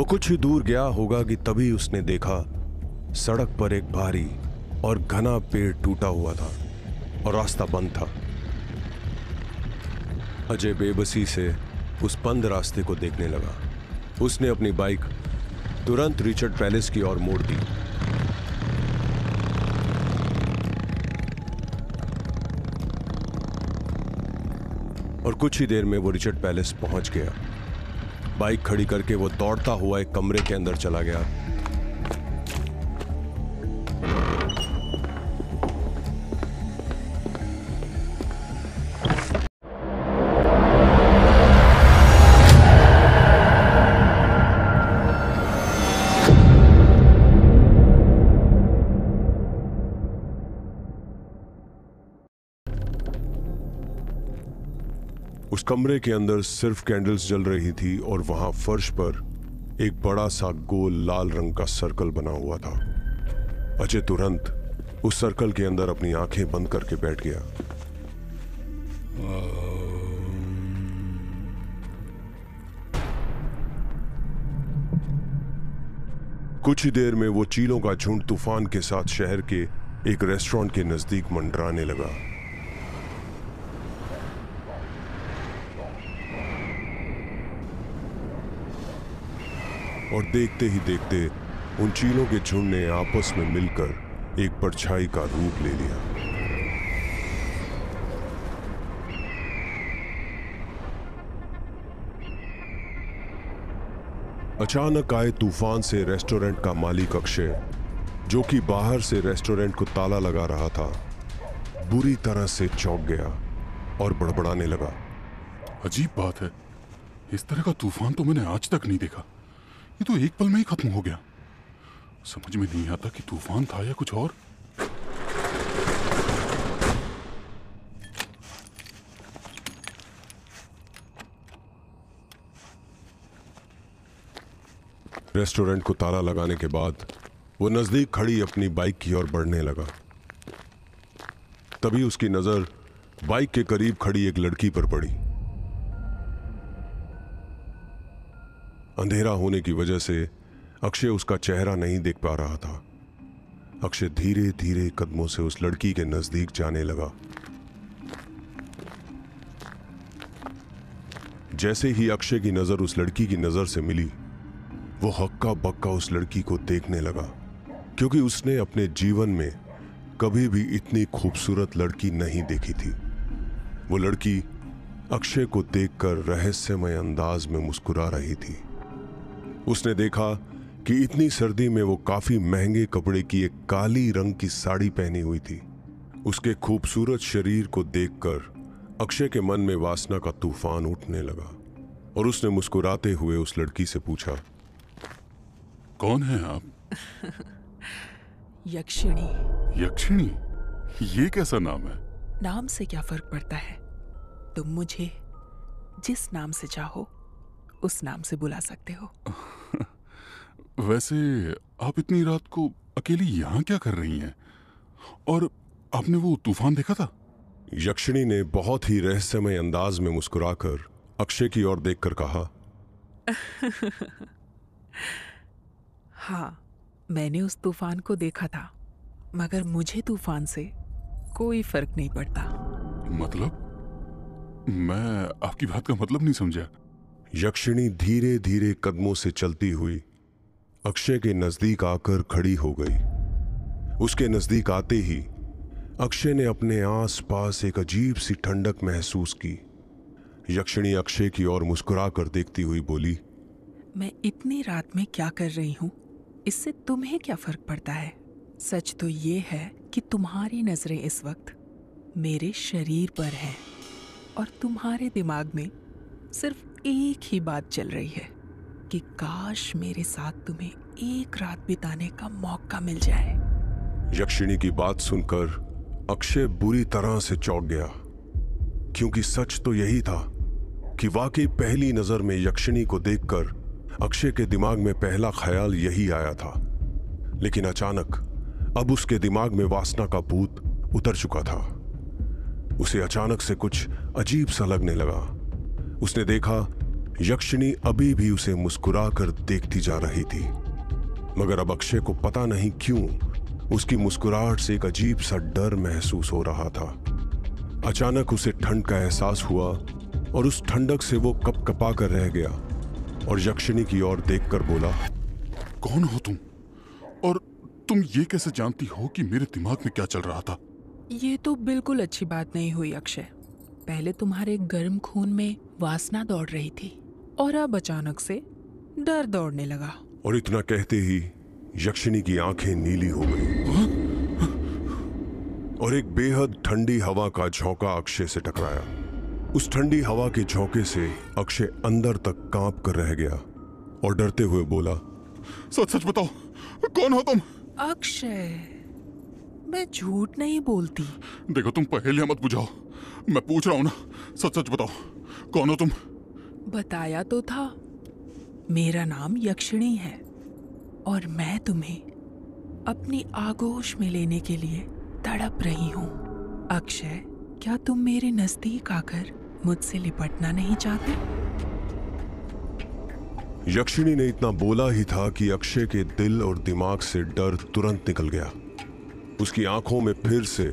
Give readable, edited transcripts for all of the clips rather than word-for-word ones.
वो कुछ ही दूर गया होगा कि तभी उसने देखा सड़क पर एक भारी और घना पेड़ टूटा हुआ था और रास्ता बंद था। अजय बेबसी से उस बंद रास्ते को देखने लगा। उसने अपनी बाइक तुरंत रिचर्ड पैलेस की ओर मोड़ दी। और कुछ ही देर में वो रिचर्ड पैलेस पहुंच गया। बाइक खड़ी करके वो दौड़ता हुआ एक कमरे के अंदर चला गया। उस कमरे के अंदर सिर्फ कैंडल्स जल रही थी और वहां फर्श पर एक बड़ा सा गोल लाल रंग का सर्कल बना हुआ था। अजय तुरंत उस सर्कल के अंदर अपनी आंखें बंद करके बैठ गया। कुछ ही देर में वो चीलों का झुंड तूफान के साथ शहर के एक रेस्टोरेंट के नजदीक मंडराने लगा। और देखते ही देखते उन चीलों के झुंड ने आपस में मिलकर एक परछाई का रूप ले लिया। अचानक आए तूफान से रेस्टोरेंट का मालिक अक्षय, जो कि बाहर से रेस्टोरेंट को ताला लगा रहा था, बुरी तरह से चौंक गया और बड़बड़ाने लगा। अजीब बात है, इस तरह का तूफान तो मैंने आज तक नहीं देखा। ये तो एक पल में ही खत्म हो गया। समझ में नहीं आता कि तूफान था या कुछ और। रेस्टोरेंट को ताला लगाने के बाद वो नजदीक खड़ी अपनी बाइक की ओर बढ़ने लगा। तभी उसकी नजर बाइक के करीब खड़ी एक लड़की पर पड़ी। अंधेरा होने की वजह से अक्षय उसका चेहरा नहीं देख पा रहा था। अक्षय धीरे धीरे कदमों से उस लड़की के नजदीक जाने लगा। जैसे ही अक्षय की नजर उस लड़की की नजर से मिली, वो हक्का बक्का उस लड़की को देखने लगा, क्योंकि उसने अपने जीवन में कभी भी इतनी खूबसूरत लड़की नहीं देखी थी। वो लड़की अक्षय को देखकर रहस्यमय अंदाज में मुस्कुरा रही थी। उसने देखा कि इतनी सर्दी में वो काफी महंगे कपड़े की एक काली रंग की साड़ी पहनी हुई थी। उसके खूबसूरत शरीर को देखकर अक्षय के मन में वासना का तूफान उठने लगा और उसने मुस्कुराते हुए उस लड़की से पूछा, कौन है आप? यक्षिणी। यक्षिणी? ये कैसा नाम है? नाम से क्या फर्क पड़ता है? तुम मुझे जिस नाम से चाहो उस नाम से बुला सकते हो। वैसे आप इतनी रात को अकेली यहाँ क्या कर रही हैं? और आपने वो तूफान देखा था? यक्षिणी ने बहुत ही रहस्यमय अंदाज में मुस्कुराकर अक्षय की ओर देखकर कहा, हाँ, मैंने उस तूफान को देखा था, मगर मुझे तूफान से कोई फर्क नहीं पड़ता। मतलब? मैं आपकी बात का मतलब नहीं समझा। यक्षिणी धीरे धीरे कदमों से चलती हुई अक्षय के नजदीक आकर खड़ी हो गई। उसके नजदीक आते ही अक्षय ने अपने आसपास एक अजीब सी ठंडक महसूस की। यक्षिणी अक्षय की ओर मुस्कुराकर देखती हुई बोली, मैं इतनी रात में क्या कर रही हूँ, इससे तुम्हें क्या फर्क पड़ता है? सच तो ये है कि तुम्हारी नजरें इस वक्त मेरे शरीर पर हैं और तुम्हारे दिमाग में सिर्फ एक ही बात चल रही है कि काश मेरे साथ तुम्हें एक रात बिताने का मौका मिल जाए। यक्षिणी की बात सुनकर अक्षय बुरी तरह से चौंक गया, क्योंकि सच तो यही था कि वाकई पहली नजर में यक्षिणी को देखकर अक्षय के दिमाग में पहला ख्याल यही आया था। लेकिन अचानक अब उसके दिमाग में वासना का भूत उतर चुका था। उसे अचानक से कुछ अजीब सा लगने लगा। उसने देखा यक्षिणी अभी भी उसे मुस्कुराकर देखती जा रही थी, मगर अब अक्षय को पता नहीं क्यों उसकी मुस्कुराहट से एक अजीब सा डर महसूस हो रहा था। अचानक उसे ठंड का एहसास हुआ और उस ठंडक से वो कपकपा कर रह गया और यक्षिणी की ओर देखकर बोला, कौन हो तुम? और तुम ये कैसे जानती हो कि मेरे दिमाग में क्या चल रहा था? ये तो बिल्कुल अच्छी बात नहीं हुई अक्षय। पहले तुम्हारे गर्म खून में वासना दौड़ रही थी और अब अचानक से डर दौड़ने लगा। और इतना कहते ही यक्षिणी की आंखें नीली हो गई और एक बेहद ठंडी हवा का झोंका अक्षय से टकराया। उस ठंडी हवा के झोंके से अक्षय अंदर तक कांप कर रह गया और डरते हुए बोला, सच सच बताओ, कौन हो तुम? अक्षय, मैं झूठ नहीं बोलती। देखो, तुम पहेलियां मत बुझाओ, मैं पूछ रहा हूं ना, सच सच बताओ, कौन हो तुम? बताया तो था, मेरा नाम यक्षिणी है और मैं तुम्हें अपनी आगोश में लेने के लिए तड़प रही हूँ। अक्षय, क्या तुम मेरे नजदीक आकर मुझसे लिपटना नहीं चाहते? यक्षिणी ने इतना बोला ही था कि अक्षय के दिल और दिमाग से डर तुरंत निकल गया। उसकी आंखों में फिर से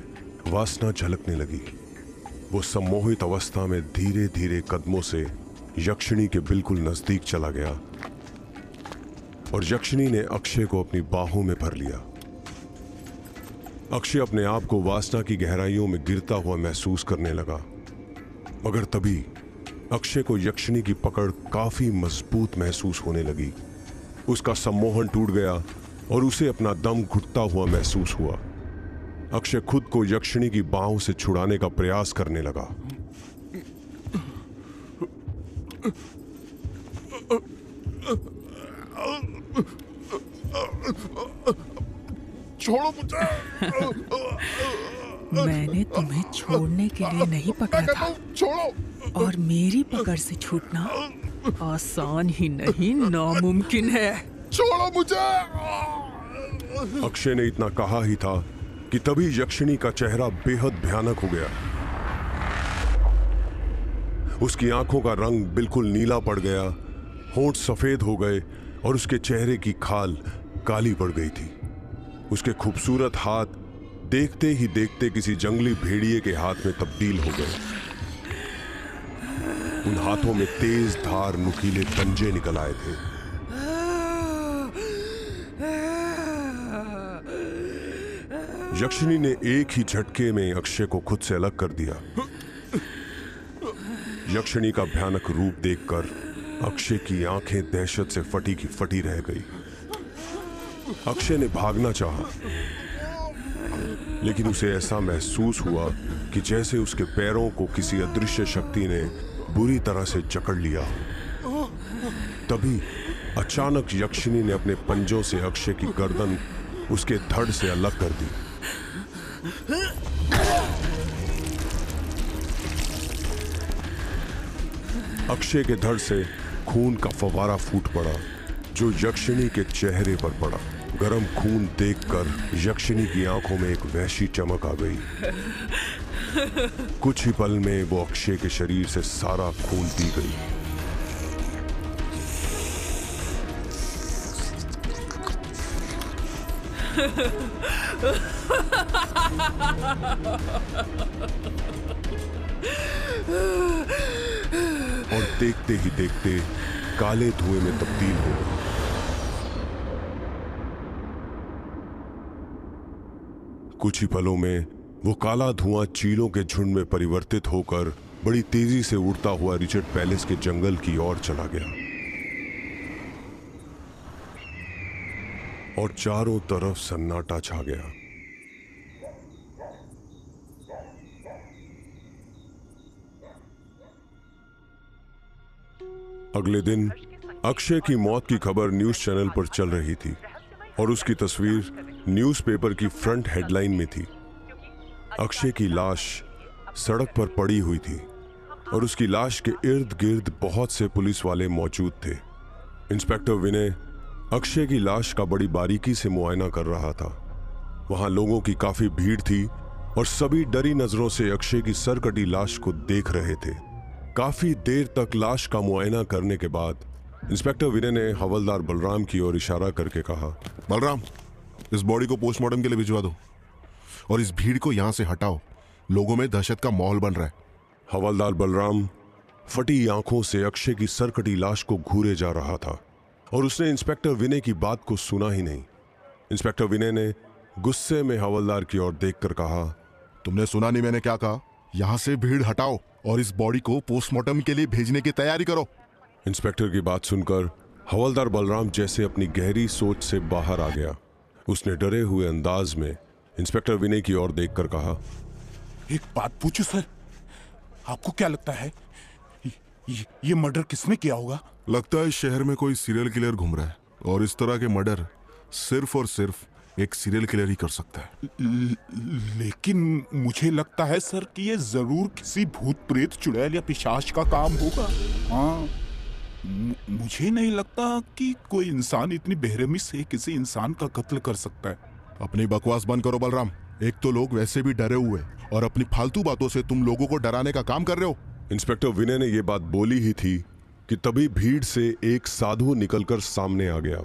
वासना झलकने लगी। वो सम्मोहित अवस्था में धीरे धीरे कदमों से यक्षिणी के बिल्कुल नजदीक चला गया और यक्षिणी ने अक्षय को अपनी बाहों में भर लिया। अक्षय अपने आप को वासना की गहराइयों में गिरता हुआ महसूस करने लगा, मगर तभी अक्षय को यक्षिणी की पकड़ काफी मजबूत महसूस होने लगी। उसका सम्मोहन टूट गया और उसे अपना दम घुटता हुआ महसूस हुआ। अक्षय खुद को यक्षिणी की बाहों से छुड़ाने का प्रयास करने लगा। छोड़ो मुझे। मैंने तुम्हें छोड़ने के लिए नहीं पकड़ा था, छोड़ो। और मेरी पकड़ से छूटना आसान ही नहीं, नामुमकिन है। छोड़ो मुझे। अक्षय ने इतना कहा ही था कि तभी यक्षिणी का चेहरा बेहद भयानक हो गया। उसकी आंखों का रंग बिल्कुल नीला पड़ गया, होंठ सफेद हो गए और उसके चेहरे की खाल काली पड़ गई थी। उसके खूबसूरत हाथ देखते ही देखते किसी जंगली भेड़िए के हाथ में तब्दील हो गए। उन हाथों में तेज धार नुकीले पंजे निकल आए थे। यक्षिणी ने एक ही झटके में अक्षय को खुद से अलग कर दिया। यक्षिणी का भयानक रूप देखकर अक्षय की आंखें दहशत से फटी की फटी रह गई। अक्षय ने भागना चाहा, लेकिन उसे ऐसा महसूस हुआ कि जैसे उसके पैरों को किसी अदृश्य शक्ति ने बुरी तरह से जकड़ लिया। तभी अचानक यक्षिणी ने अपने पंजों से अक्षय की गर्दन उसके धड़ से अलग कर दी। अक्षय के धड़ से खून का फव्वारा फूट पड़ा, जो यक्षिणी के चेहरे पर पड़ा। गरम खून देखकर यक्षिणी की आंखों में एक वहशी चमक आ गई। कुछ ही पल में वो अक्षय के शरीर से सारा खून पी गई। और देखते ही देखते काले धुएं में तब्दील हो गई। कुछ ही पलों में वो काला धुआं चीलों के झुंड में परिवर्तित होकर बड़ी तेजी से उड़ता हुआ रिचर्ड पैलेस के जंगल की ओर चला गया और चारों तरफ सन्नाटा छा गया। अगले दिन अक्षय की मौत की खबर न्यूज चैनल पर चल रही थी और उसकी तस्वीर न्यूज़पेपर की फ्रंट हेडलाइन में थी। अक्षय की लाश सड़क पर पड़ी हुई थी और उसकी लाश के इर्द गिर्द बहुत से पुलिस वाले मौजूद थे। इंस्पेक्टर विनय अक्षय की लाश का बड़ी बारीकी से मुआयना कर रहा था। वहां लोगों की काफी भीड़ थी और सभी डरी नजरों से अक्षय की सरकटी लाश को देख रहे थे। काफी देर तक लाश का मुआयना करने के बाद इंस्पेक्टर विनय ने हवलदार बलराम की ओर इशारा करके कहा, बलराम, इस बॉडी को पोस्टमार्टम के लिए भिजवा दो और इस भीड़ को यहां से हटाओ। लोगों में दहशत का माहौल बन रहा है। हवलदार बलराम फटी आंखों से अक्षय की सरकटी लाश को घूरे जा रहा था और उसने इंस्पेक्टर विनय की बात को सुना ही नहीं। इंस्पेक्टर विनय ने गुस्से में हवलदार की ओर देखकर कहा, तुमने सुना नहीं मैंने क्या कहा? यहां से भीड़ हटाओ और इस बॉडी को पोस्टमार्टम के लिए भेजने की तैयारी करो। इंस्पेक्टर की बात सुनकर हवलदार बलराम जैसे अपनी गहरी सोच से बाहर आ गया। उसने डरे हुए अंदाज में इंस्पेक्टर विनय की ओर देखकर कहा, एक बात पूछूं सर, आपको क्या लगता है ये मर्डर किसने किया होगा? लगता है शहर में कोई सीरियल किलर घूम रहा है और इस तरह के मर्डर सिर्फ और सिर्फ एक सीरियल किलर ही कर सकता है। लेकिन मुझे लगता है सर कि ये जरूर किसी भूत प्रेत चुड़ैल या पिशाच का काम होगा। हाँ, मुझे नहीं लगता कि कोई इंसान इतनी बेरहमी से किसी इंसान का कत्ल कर सकता है। अपनी बकवास बंद करो बलराम। एक तो लोग वैसे भी डरे हुए और अपनी फालतू बातों से तुम लोगों को डराने का काम कर रहे हो। इंस्पेक्टर विनय ने यह बात बोली ही थी कि तभी भीड़ से एक साधु निकलकर सामने आ गया।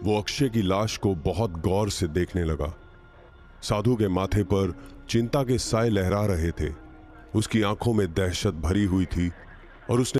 वो अक्षय की लाश को बहुत गौर से देखने लगा। साधु के माथे पर चिंता के साए लहरा रहे थे। उसकी आंखों में दहशत भरी हुई थी और उसने